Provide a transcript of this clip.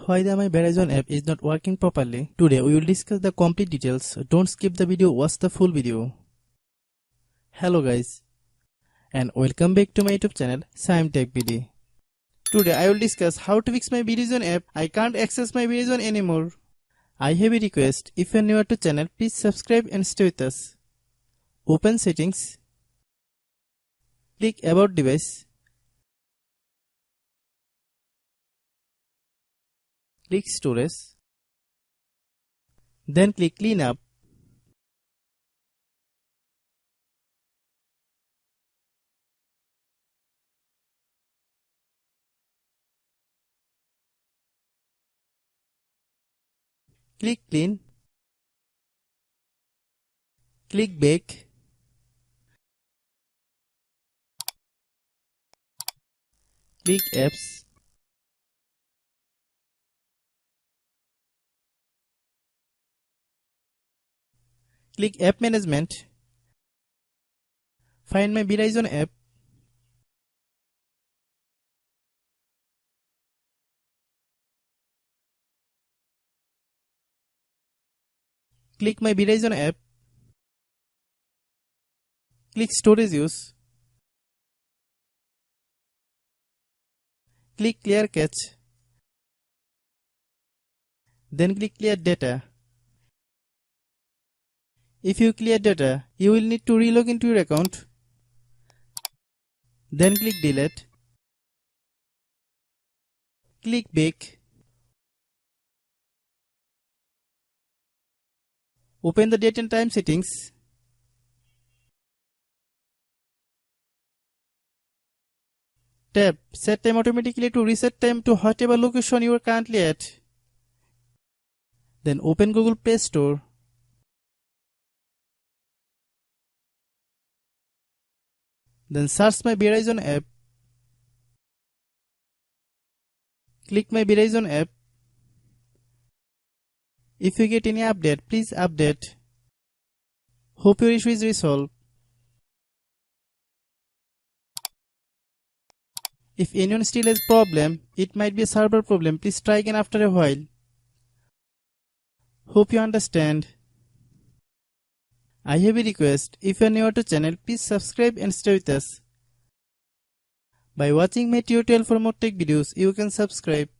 Why my Verizon app is not working properly? Today we will discuss the complete details. Don't skip the video, watch the full video. Hello guys, and welcome back to my YouTube channel Shaem Tech BD. Today I will discuss how to fix my Verizon app. I can't access my Verizon anymore. I have a request. If you are new to channel, please subscribe and stay with us. Open settings. Click about device. Click storage. Then click clean up. Click clean. Click back. Click apps. Click app management. Find my Verizon app. Click my Verizon app. Click storage use. Click clear cache. Then click clear data. If you clear data, you will need to relog into your account. Then click delete. Click back. Open the date and time settings. Tap set time automatically to reset time to whatever location you are currently at. Then open Google Play Store. Then search my Verizon app. Click my Verizon app. If you get any update, please update. Hope your issue is resolved. If anyone still has problem, it might be a server problem. Please try again after a while. Hope you understand. I have a request. If you are new to channel, please subscribe and stay with us. By watching my tutorial for more tech videos, you can subscribe.